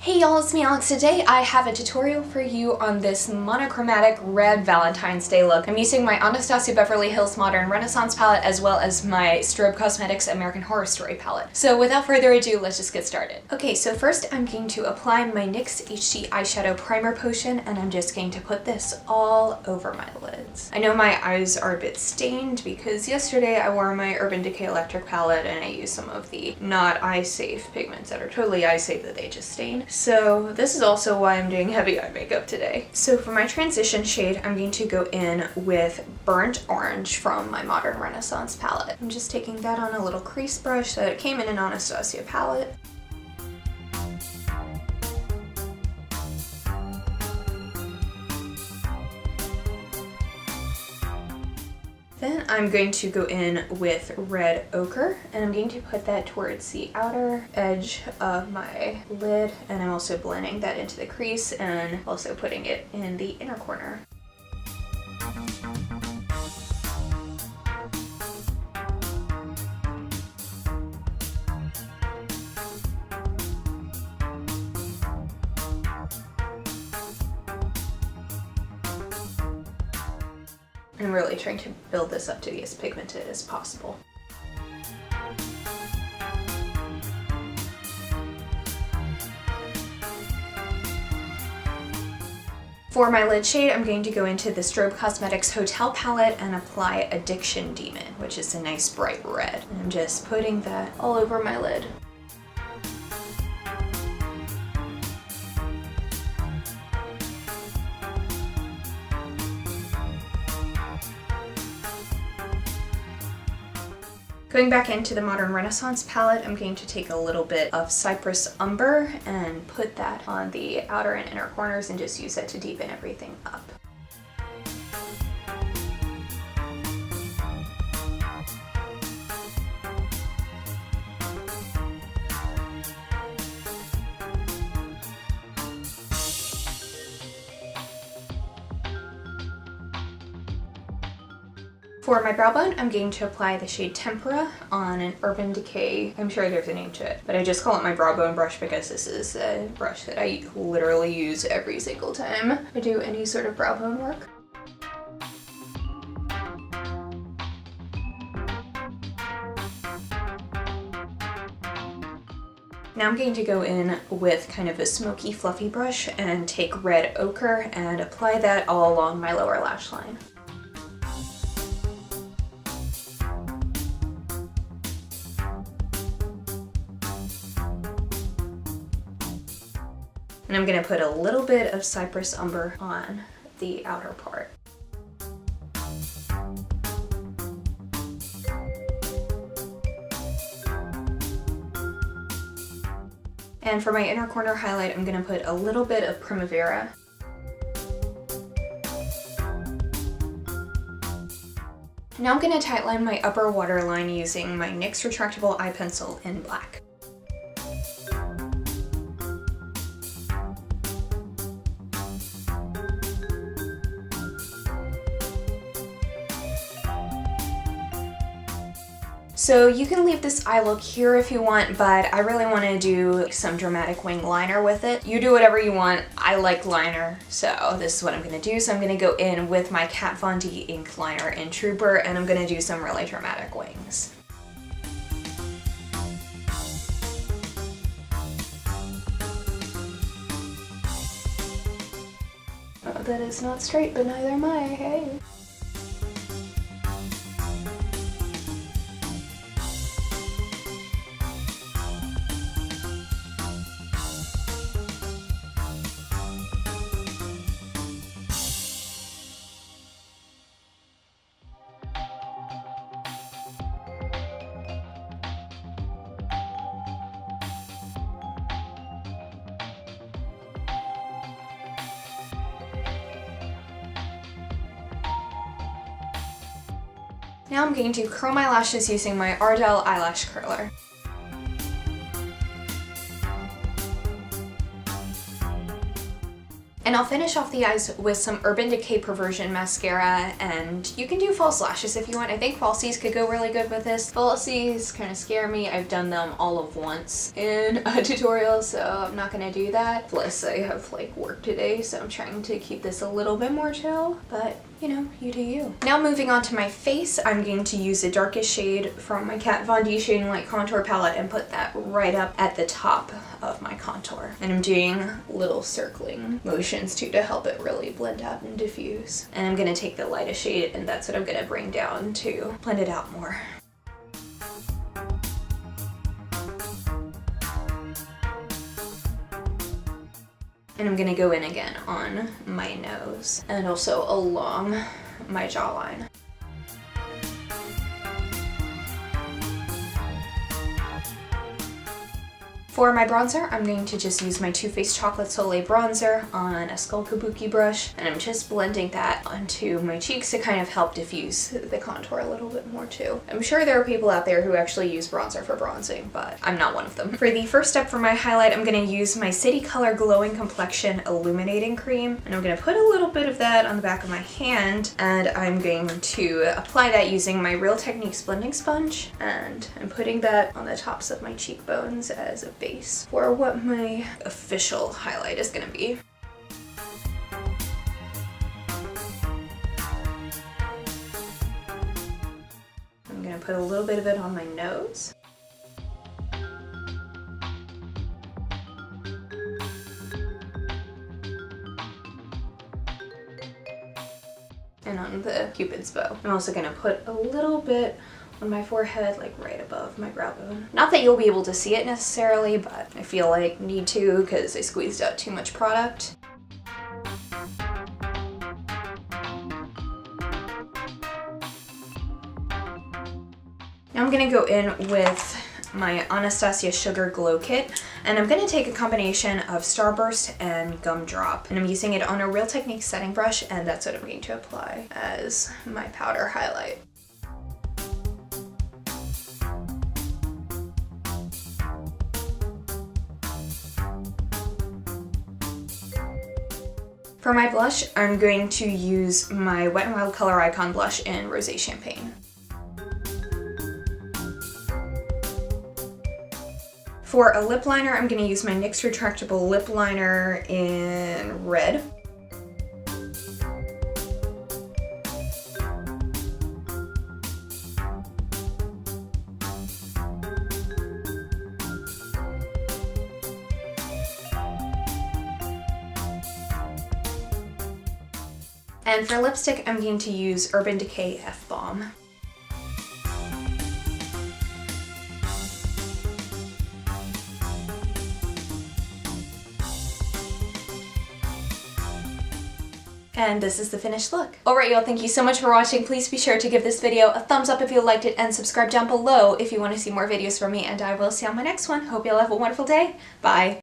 Hey y'all, it's me Alex. Today I have a tutorial for you on this monochromatic red Valentine's Day look. I'm using my Anastasia Beverly Hills Modern Renaissance palette as well as my Strobe Cosmetics American Horror Story palette. So without further ado, let's just get started. Okay, so first I'm going to apply my NYX HD Eyeshadow Primer potion, and I'm just going to put this all over my lids. I know my eyes are a bit stained because yesterday I wore my Urban Decay Electric palette and I used some of the not eye safe pigments that are totally eye safe that they just stain. So this is also why I'm doing heavy eye makeup today. So for my transition shade, I'm going to go in with Burnt Orange from my Modern Renaissance palette. I'm just taking that on a little crease brush that came in an Anastasia palette. Then I'm going to go in with Red Ochre, and I'm going to put that towards the outer edge of my lid, and I'm also blending that into the crease and also putting it in the inner corner. I'm really trying to build this up to be as pigmented as possible. For my lid shade, I'm going to go into the Strobe Cosmetics Hotel palette and apply Addiction Demon, which is a nice bright red. And I'm just putting that all over my lid. Going back into the Modern Renaissance palette, I'm going to take a little bit of Cypress Umber and put that on the outer and inner corners and just use that to deepen everything up. For my brow bone, I'm going to apply the shade Tempera on an Urban Decay. I'm sure there's a name to it, but I just call it my brow bone brush because this is a brush that I literally use every single time I do any sort of brow bone work. Now I'm going to go in with kind of a smoky, fluffy brush and take Red Ochre and apply that all along my lower lash line. And I'm going to put a little bit of Cypress Umber on the outer part. And for my inner corner highlight, I'm going to put a little bit of Primavera. Now I'm going to tightline my upper waterline using my NYX Retractable Eye Pencil in black. So you can leave this eye look here if you want, but I really want to do some dramatic wing liner with it. You do whatever you want. I like liner, so this is what I'm going to do. So I'm going to go in with my Kat Von D ink liner in Trooper, and I'm going to do some really dramatic wings. Oh, that is not straight, but neither am I. Hey. Now I'm going to curl my lashes using my Ardell eyelash curler. And I'll finish off the eyes with some Urban Decay Perversion mascara, and you can do false lashes if you want. I think falsies could go really good with this. Falsies kind of scare me. I've done them all of once in a tutorial, so I'm not gonna do that. Plus I have like work today, so I'm trying to keep this a little bit more chill, but you know, you do you. Now moving on to my face, I'm going to use the darkest shade from my Kat Von D Shading Light Contour Palette and put that right up at the top of my contour. And I'm doing little circling motions too to help it really blend out and diffuse. And I'm gonna take the lightest shade, and that's what I'm gonna bring down to blend it out more. And I'm gonna go in again on my nose and also along my jawline. For my bronzer, I'm going to just use my Too Faced Chocolate Soleil bronzer on a Skull Kabuki brush, and I'm just blending that onto my cheeks to kind of help diffuse the contour a little bit more too. I'm sure there are people out there who actually use bronzer for bronzing, but I'm not one of them. For the first step for my highlight, I'm going to use my City Color Glowing Complexion Illuminating Cream, and I'm going to put a little bit of that on the back of my hand, and I'm going to apply that using my Real Techniques blending sponge, and I'm putting that on the tops of my cheekbones as a base for what my official highlight is going to be. I'm going to put a little bit of it on my nose. And on the Cupid's bow. I'm also going to put a little bit on my forehead, like right above my brow bone. Not that you'll be able to see it necessarily, but I feel like need to because I squeezed out too much product. Now I'm gonna go in with my Anastasia Sugar Glow Kit, and I'm going to take a combination of Starburst and Gumdrop, and I'm using it on a Real Techniques setting brush, and that's what I'm going to apply as my powder highlight. For my blush, I'm going to use my Wet n Wild Color Icon blush in Rosé Champagne. For a lip liner, I'm going to use my NYX Retractable Lip Liner in Red. And for lipstick, I'm going to use Urban Decay F-Bomb. And this is the finished look. Alright y'all, thank you so much for watching. Please be sure to give this video a thumbs up if you liked it, and subscribe down below if you want to see more videos from me, and I will see you on my next one. Hope y'all have a wonderful day. Bye!